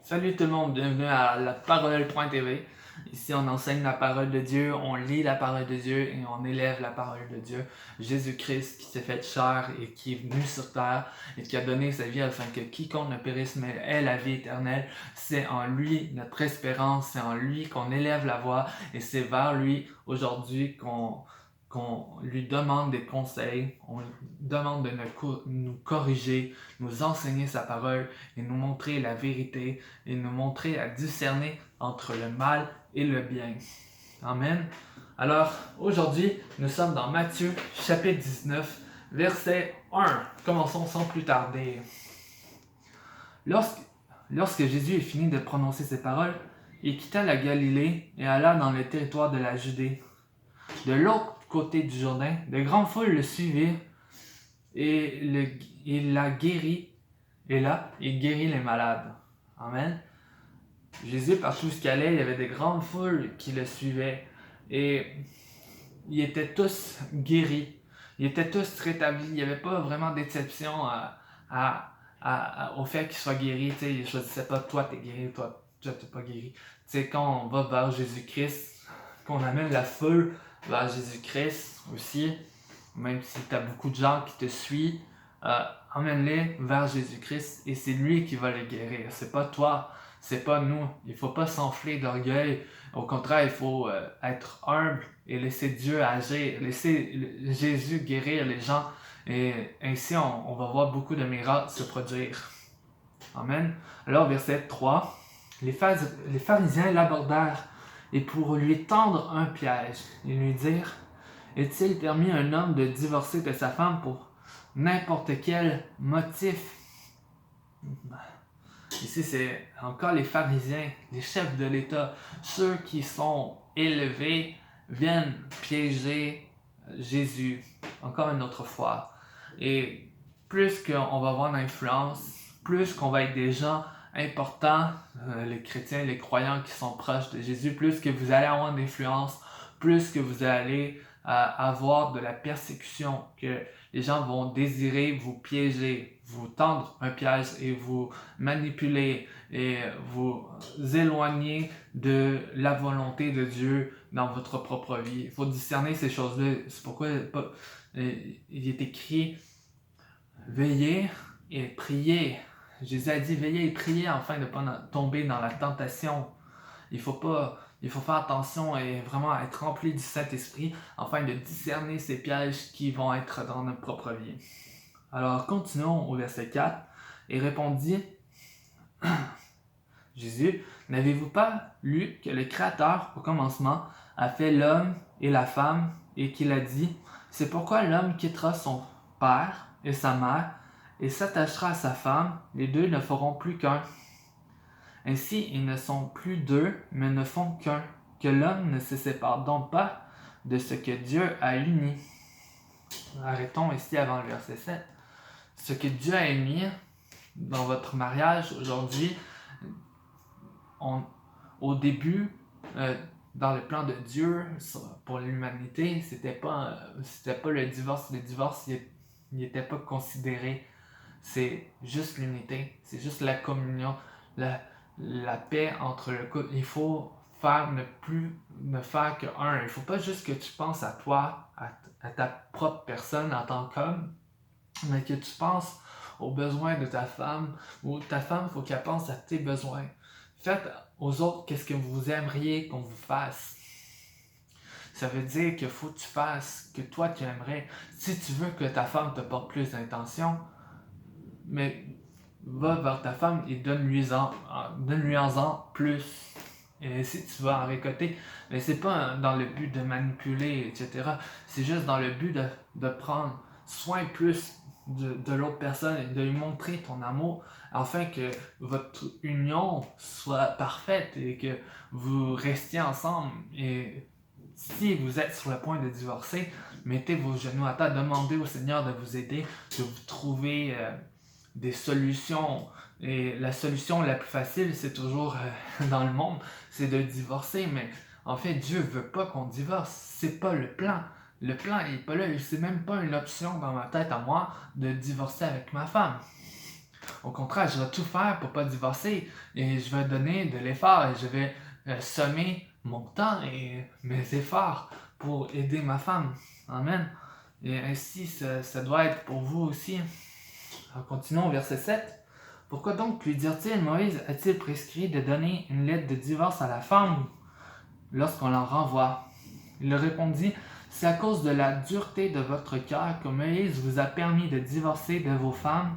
Salut tout le monde, bienvenue à la parole.tv. Ici, on enseigne la parole de Dieu, on lit la parole de Dieu et on élève la parole de Dieu. Jésus-Christ qui s'est fait chair et qui est venu sur terre et qui a donné sa vie afin que quiconque ne périsse mais ait la vie éternelle. C'est en lui notre espérance, c'est en lui qu'on élève la voix et c'est vers lui aujourd'hui qu'on lui demande des conseils, on lui demande de nous corriger, nous enseigner sa parole et nous montrer la vérité et nous montrer à discerner entre le mal et le bien. Amen. Alors, aujourd'hui, nous sommes dans Matthieu, chapitre 19, verset 1. Commençons sans plus tarder. Lorsque Jésus est fini de prononcer ces paroles, il quitta la Galilée et alla dans le territoire de la Judée. De l'autre côté du Jourdain, de grandes foules le suivirent et il la guérit. Et là, il guérit les malades. Amen. Jésus, partout où il allait, il y avait des grandes foules qui le suivaient. Et ils étaient tous guéris. Ils étaient tous rétablis. Il n'y avait pas vraiment d'exception au fait qu'ils soient guéris. T'sais, ils ne choisissaient pas toi, t'es guéri, toi, tu n'es pas guéri. T'sais, quand on va vers Jésus-Christ, qu'on amène la foule vers Jésus-Christ aussi, même si tu as beaucoup de gens qui te suivent, emmène-les vers Jésus-Christ et c'est lui qui va les guérir. C'est pas toi, c'est pas nous. Il faut pas s'enfler d'orgueil. Au contraire, il faut être humble et laisser Dieu agir, laisser Jésus guérir les gens. Et ainsi, on va voir beaucoup de miracles se produire. Amen. Alors, verset 3, les pharisiens l'abordèrent et pour lui tendre un piège, ils lui dirent: est-il permis à un homme de divorcer de sa femme pour n'importe quel motif? Ici, c'est encore les pharisiens, les chefs de l'État, ceux qui sont élevés, viennent piéger Jésus, encore une autre fois. Et plus qu'on va avoir d'influence, plus qu'on va être des gens importants, les chrétiens, les croyants qui sont proches de Jésus, plus que vous allez avoir d'influence, plus que vous allez avoir de la persécution, que les gens vont désirer vous piéger, vous tendre un piège et vous manipuler et vous éloigner de la volonté de Dieu dans votre propre vie. Il faut discerner ces choses-là. C'est pourquoi il est écrit « Veillez et priez ». Jésus a dit « Veillez et priez afin de ne pas tomber dans la tentation ». Il faut faire attention et vraiment être rempli du Saint-Esprit afin de discerner ces pièges qui vont être dans notre propre vie. Alors, continuons au verset 4. Et répondit Jésus: n'avez-vous pas lu que le Créateur, au commencement, a fait l'homme et la femme et qu'il a dit: c'est pourquoi l'homme quittera son père et sa mère et s'attachera à sa femme, les deux ne feront plus qu'un. Ainsi, ils ne sont plus deux, mais ne font qu'un. Que l'homme ne se sépare donc pas de ce que Dieu a uni. Arrêtons ici avant le verset 7. Ce que Dieu a mis dans votre mariage aujourd'hui, au début, dans le plan de Dieu pour l'humanité, c'était pas le divorce. Le divorce, il n'était pas considéré. C'est juste l'unité, c'est juste la communion, la paix entre le couple. Il faut ne faire qu'un. Il ne faut pas juste que tu penses à toi, à ta propre personne en tant qu'homme, mais que tu penses aux besoins de ta femme, ou ta femme, il faut qu'elle pense à tes besoins. Faites aux autres qu'est-ce que vous aimeriez qu'on vous fasse. Ça veut dire qu'il faut que tu fasses ce que toi tu aimerais. Si tu veux que ta femme te porte plus d'intention, mais va vers ta femme et donne-lui-en plus. Et si tu vas en récolter, mais c'est pas dans le but de manipuler, etc. C'est juste dans le but de prendre soin plus de l'autre personne et de lui montrer ton amour afin que votre union soit parfaite et que vous restiez ensemble. Et si vous êtes sur le point de divorcer, mettez vos genoux à terre, demandez au Seigneur de vous aider, de vous trouver des solutions. Et la solution la plus facile, c'est toujours dans le monde, c'est de divorcer. Mais en fait, Dieu veut pas qu'on divorce. C'est pas le plan. Le plan n'est pas là. C'est même pas une option dans ma tête à moi de divorcer avec ma femme. Au contraire, je vais tout faire pour pas divorcer et je vais donner de l'effort et je vais semer mon temps et mes efforts pour aider ma femme. Amen. Et ainsi, ça doit être pour vous aussi. Alors, continuons au verset 7. Pourquoi donc lui dire-t-il, Moïse a-t-il prescrit de donner une lettre de divorce à la femme lorsqu'on l'en renvoie? Il leur répondit, c'est à cause de la dureté de votre cœur que Moïse vous a permis de divorcer de vos femmes.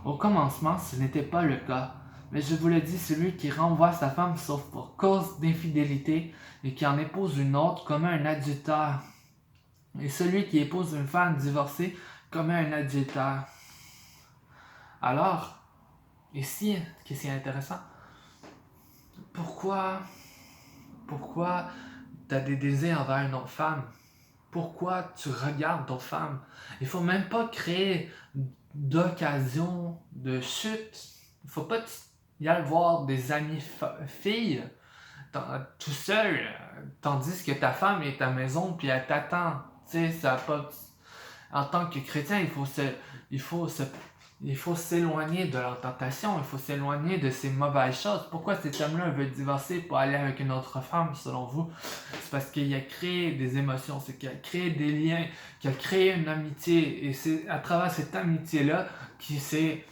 Au commencement, ce n'était pas le cas. Mais je vous le dis, celui qui renvoie sa femme sauf pour cause d'infidélité et qui en épouse une autre commet un adultère. Et celui qui épouse une femme divorcée commet un adultère. Alors, ici, qu'est-ce qui est intéressant? Pourquoi tu as des désirs envers une autre femme? Pourquoi tu regardes d'autres femmes? Il ne faut même pas créer d'occasion de chute. Il ne faut pas y aller voir des amis filles tout seul, tandis que ta femme est à la maison puis elle t'attend. Tu sais, ça a pas... En tant que chrétien, il faut s'éloigner de leur tentation, il faut s'éloigner de ces mauvaises choses. Pourquoi cet homme-là veut divorcer pour aller avec une autre femme, selon vous? C'est parce qu'il a créé des émotions, c'est qu'il a créé des liens, qu'il a créé une amitié. Et c'est à travers cette amitié-là qu'il s'est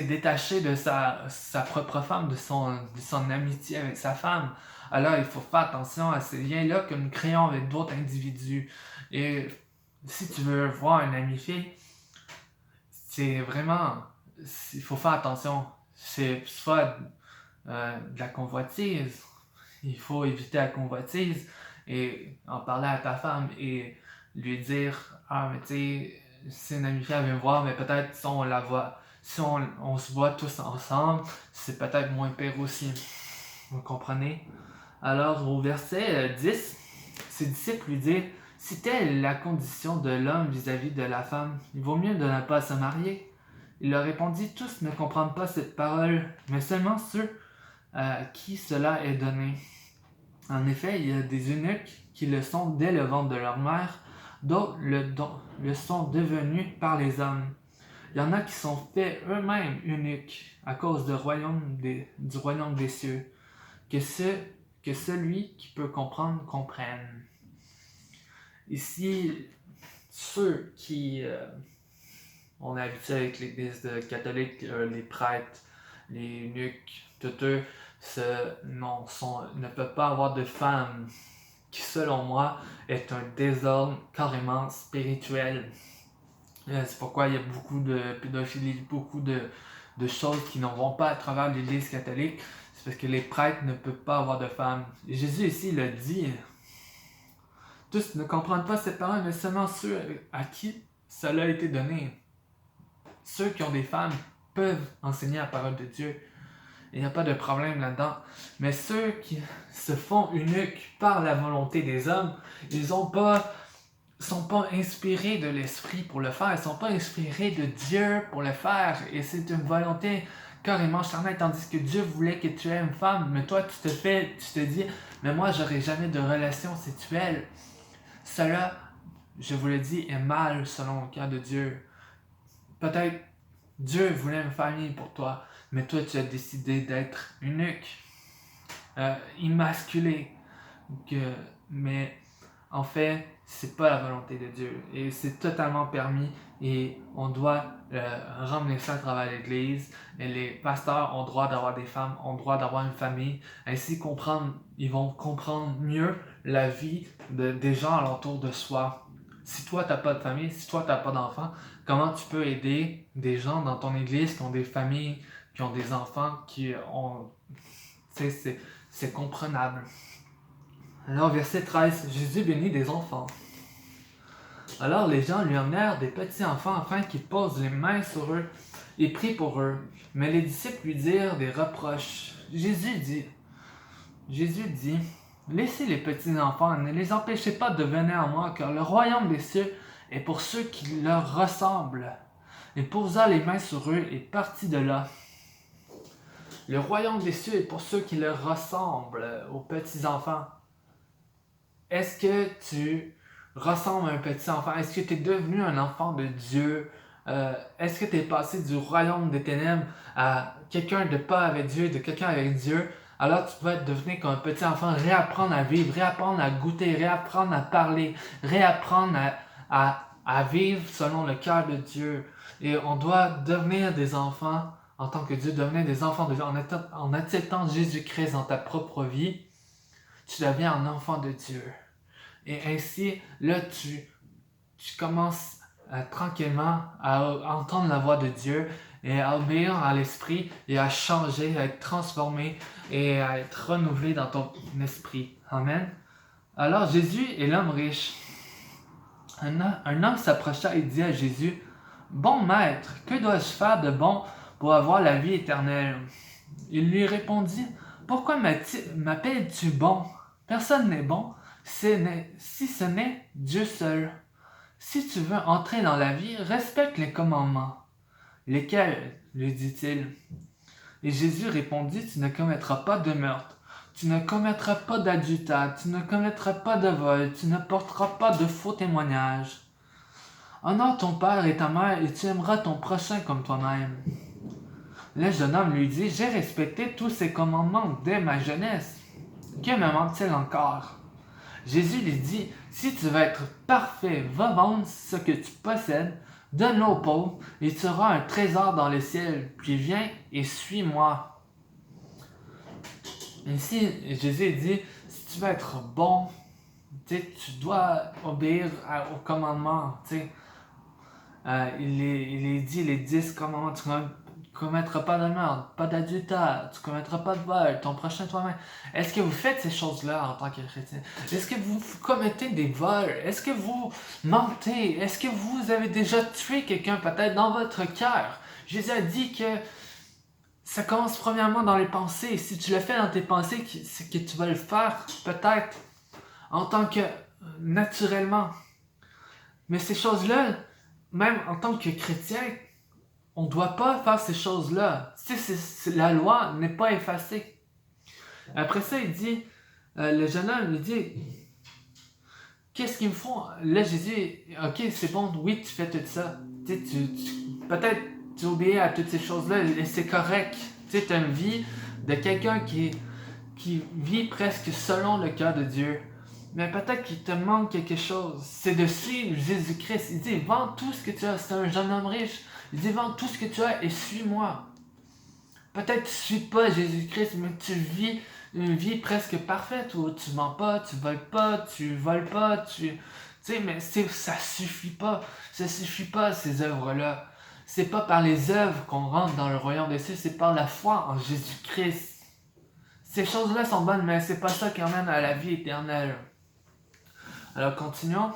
détaché de sa propre femme, de son amitié avec sa femme. Alors, il faut faire attention à ces liens-là que nous créons avec d'autres individus. Et si tu veux voir une amie fille, c'est vraiment... il faut faire attention. C'est soit de la convoitise. Il faut éviter la convoitise et en parler à ta femme et lui dire « Ah, mais tu sais, si une amie fille vient me voir, mais peut-être si on la voit... Si on se voit tous ensemble, c'est peut-être moins pire aussi. » Vous comprenez? Alors, au verset 10, ses disciples lui disent « Si telle est la condition de l'homme vis-à-vis de la femme, il vaut mieux de ne pas se marier. » Il leur répondit « Tous ne comprennent pas cette parole, mais seulement ceux à qui cela est donné. En effet, il y a des eunuques qui le sont dès le ventre de leur mère, d'autres le sont devenus par les hommes. Il y en a qui sont faits eux-mêmes eunuques à cause du royaume des cieux. Que celui qui peut comprendre comprenne. » Ici, ceux qui... on est habitué avec l'Église catholique, les prêtres, les eunuques, tout eux, ne peuvent pas avoir de femmes, qui selon moi est un désordre carrément spirituel. C'est pourquoi il y a beaucoup de pédophilie, beaucoup de choses qui n'en vont pas à travers l'Église catholique. C'est parce que les prêtres ne peuvent pas avoir de femmes. Et Jésus ici le dit. Tous ne comprennent pas cette parole, mais seulement ceux à qui cela a été donné. Ceux qui ont des femmes peuvent enseigner la parole de Dieu. Il n'y a pas de problème là-dedans. Mais ceux qui se font eunuques par la volonté des hommes, ils sont pas inspirés de l'esprit pour le faire. Ils ne sont pas inspirés de Dieu pour le faire. Et c'est une volonté carrément charnelle. Tandis que Dieu voulait que tu aies une femme. Mais toi, tu te dis, mais moi, j'aurai jamais de relation sexuelle. Cela, je vous le dis, est mal selon le cœur de Dieu. Peut-être Dieu voulait une famille pour toi, mais toi tu as décidé d'être eunuque, immasculé. Mais en fait, c'est pas la volonté de Dieu et c'est totalement permis et on doit ramener ça à travers l'Église. Et les pasteurs ont droit d'avoir des femmes, ont droit d'avoir une famille. Ainsi ils vont comprendre mieux la vie des gens alentour de soi. Si toi, tu n'as pas de famille, si toi, tu n'as pas d'enfants, comment tu peux aider des gens dans ton église qui ont des familles, qui ont des enfants, qui ont... c'est comprenable. Alors, verset 13, Jésus bénit des enfants. Alors les gens lui emmenèrent des petits enfants afin qu'il pose les mains sur eux et prie pour eux. Mais les disciples lui dirent des reproches. Jésus dit, laissez les petits enfants, ne les empêchez pas de venir à moi, car le royaume des cieux est pour ceux qui leur ressemblent. Il posa les mains sur eux et partit de là. Le royaume des cieux est pour ceux qui leur ressemblent, aux petits enfants. Est-ce que tu ressembles à un petit enfant? Est-ce que tu es devenu un enfant de Dieu Est-ce que tu es passé du royaume des ténèbres à quelqu'un de pas avec Dieu, de quelqu'un avec Dieu? Alors tu vas devenir comme un petit enfant, réapprendre à vivre, réapprendre à goûter, réapprendre à parler, réapprendre à vivre selon le cœur de Dieu. Et on doit devenir des enfants en tant que Dieu, devenir des enfants de Dieu. En acceptant Jésus-Christ dans ta propre vie, tu deviens un enfant de Dieu. Et ainsi, là, tu commences tranquillement à entendre la voix de Dieu et à obéir à l'esprit et à changer, à être transformé et à être renouvelé dans ton esprit. Amen. Alors Jésus est l'homme riche. Un homme s'approcha et dit à Jésus, « Bon maître, que dois-je faire de bon pour avoir la vie éternelle? » Il lui répondit, « Pourquoi m'appelles-tu bon? Personne n'est bon, si ce n'est Dieu seul. Si tu veux entrer dans la vie, respecte les commandements. » Lesquels? Lui dit-il. Et Jésus répondit, tu ne commettras pas de meurtre, tu ne commettras pas d'adultère, tu ne commettras pas de vol, tu ne porteras pas de faux témoignages. Honore ton père et ta mère et tu aimeras ton prochain comme toi-même. Le jeune homme lui dit, j'ai respecté tous ces commandements dès ma jeunesse. Que me manque-t-il encore? Jésus lui dit, si tu veux être parfait, va vendre ce que tu possèdes, donne-le aux pauvres, et tu auras un trésor dans le ciel, puis viens et suis-moi. Ainsi, Jésus dit, si tu veux être bon, tu dois obéir aux commandements. Il est dit, les 10 commandements, tu ne commettras pas de meurtre, pas d'adultère, tu ne commettras pas de vol, ton prochain toi-même. Est-ce que vous faites ces choses-là en tant que chrétien? Est-ce que vous commettez des vols? Est-ce que vous mentez? Est-ce que vous avez déjà tué quelqu'un peut-être dans votre cœur? Jésus a dit que ça commence premièrement dans les pensées. Si tu le fais dans tes pensées, c'est que tu vas le faire peut-être en tant que naturellement. Mais ces choses-là, même en tant que chrétien, on ne doit pas faire ces choses-là. La loi n'est pas effacée. Après ça, il dit, le jeune homme, il dit, qu'est-ce qu'ils me font? Là, Jésus, ok, c'est bon, oui, tu fais tout ça. Peut-être tu obéis à toutes ces choses-là et c'est correct. Tu as une vie de quelqu'un qui vit presque selon le cœur de Dieu. Mais peut-être qu'il te manque quelque chose. C'est de suivre Jésus-Christ. Il dit, vends tout ce que tu as. C'est un jeune homme riche. Il dit, vends tout ce que tu as et suis-moi. Peut-être que tu ne suis pas Jésus-Christ, mais tu vis une vie presque parfaite où tu mens pas, tu voles pas, tu sais, mais ça suffit pas. Ça suffit pas, ces œuvres-là. C'est pas par les œuvres qu'on rentre dans le royaume des cieux, c'est par la foi en Jésus-Christ. Ces choses-là sont bonnes, mais c'est pas ça qui emmène à la vie éternelle. Alors continuons.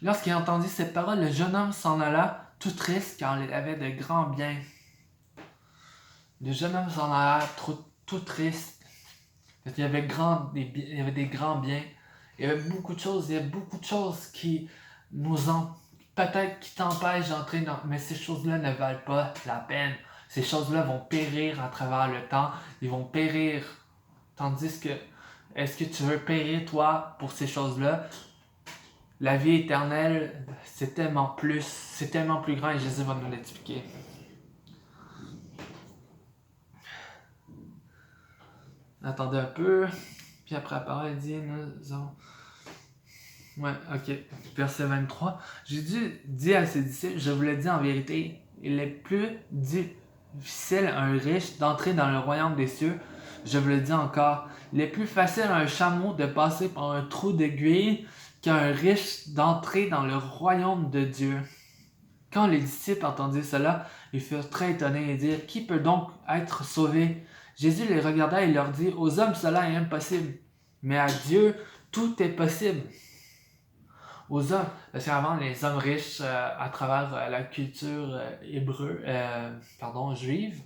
Lorsqu'il entendit ces paroles, le jeune homme s'en alla, tout triste, car il avait de grands biens. Le jeune homme s'en alla tout triste, parce qu'il y avait des grands biens. Il y avait beaucoup de choses qui peut-être qui t'empêchent d'entrer dans... Mais ces choses-là ne valent pas la peine. Ces choses-là vont périr à travers le temps. Ils vont périr. Tandis que, est-ce que tu veux périr, toi, pour ces choses-là? La vie éternelle, c'est tellement plus grand et Jésus va nous l'expliquer. Attendez un peu. Puis après la parole, il dit, nous avons... Ouais, ok. Verset 23. Jésus dit à ses disciples, je vous le dis en vérité, il est plus difficile à un riche d'entrer dans le royaume des cieux. Je vous le dis encore, il est plus facile à un chameau de passer par un trou d'aiguille qu'à un riche d'entrer dans le royaume de Dieu. Quand les disciples entendirent cela, ils furent très étonnés et dirent, qui peut donc être sauvé? Jésus les regarda et leur dit, aux hommes cela est impossible, mais à Dieu tout est possible. Aux hommes, parce qu'avant les hommes riches, à travers la culture juive,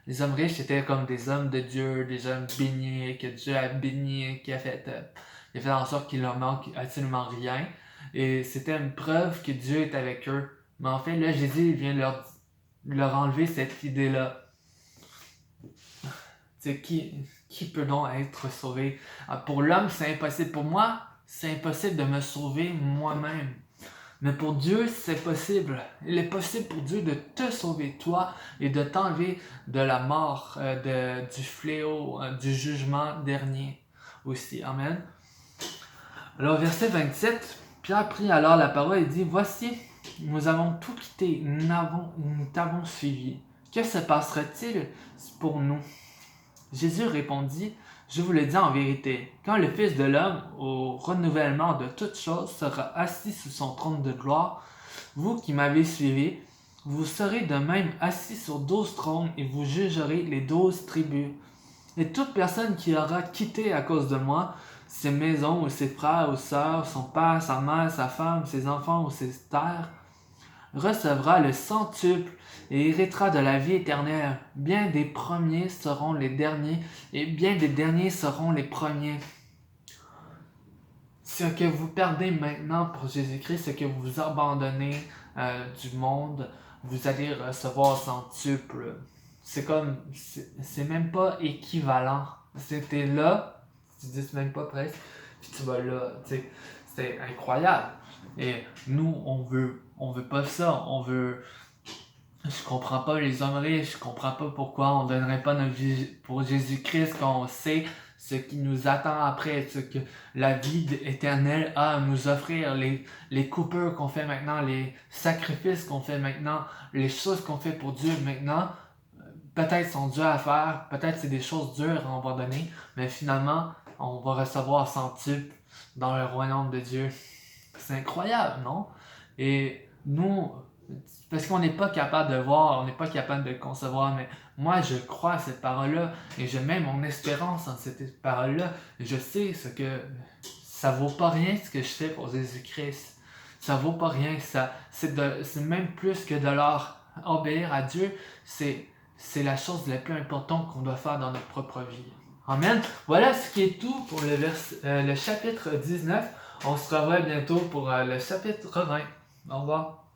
les hommes riches étaient comme des hommes de Dieu, des hommes bénis, que Dieu a bénis, qui a fait en sorte qu'il leur manque absolument rien. Et c'était une preuve que Dieu est avec eux. Mais en fait, là, Jésus vient leur enlever cette idée-là. Qui peut donc être sauvé? Pour l'homme, c'est impossible. Pour moi, c'est impossible de me sauver moi-même. Mais pour Dieu, c'est possible. Il est possible pour Dieu de te sauver, toi, et de t'enlever de la mort, du fléau, du jugement dernier aussi. Amen. Alors, verset 27, Pierre prit alors la parole et dit, voici, nous avons tout quitté, nous t'avons suivi. Que se passerait-il pour nous? Jésus répondit, je vous le dis en vérité, quand le Fils de l'homme, au renouvellement de toutes choses, sera assis sous son trône de gloire, vous qui m'avez suivi, vous serez de même assis sur 12 trônes et vous jugerez les 12 tribus. Et toute personne qui aura quitté à cause de moi ses maisons ou ses frères ou sœurs, son père, sa mère, sa femme, ses enfants ou ses terres, recevra le centuple et héritera de la vie éternelle. Bien des premiers seront les derniers et bien des derniers seront les premiers. Ce que vous perdez maintenant pour Jésus-Christ, ce que vous abandonnez du monde, vous allez recevoir centuple. C'est même pas équivalent. C'était là, tu dis même pas presque, puis tu vas là. C'est incroyable. Et nous, on veut pas ça. Je comprends pas les hommes riches, je comprends pas pourquoi on donnerait pas notre vie pour Jésus-Christ quand on sait ce qui nous attend après, ce que la vie éternelle a à nous offrir, les coupures qu'on fait maintenant, les sacrifices qu'on fait maintenant, les choses qu'on fait pour Dieu maintenant, peut-être sont dures à faire, peut-être c'est des choses dures à abandonner, mais finalement, on va recevoir centuple dans le royaume de Dieu. C'est incroyable, non? Et nous, parce qu'on n'est pas capable de voir, on n'est pas capable de concevoir, mais moi je crois à cette parole-là et je mets mon espérance en cette parole-là. Je sais ça vaut pas rien ce que je fais pour Jésus-Christ. Ça vaut pas rien, c'est même plus que de leur obéir à Dieu, c'est la chose la plus importante qu'on doit faire dans notre propre vie. Amen. Voilà ce qui est tout pour le chapitre 19. On se revoit bientôt pour le chapitre 20. Au revoir.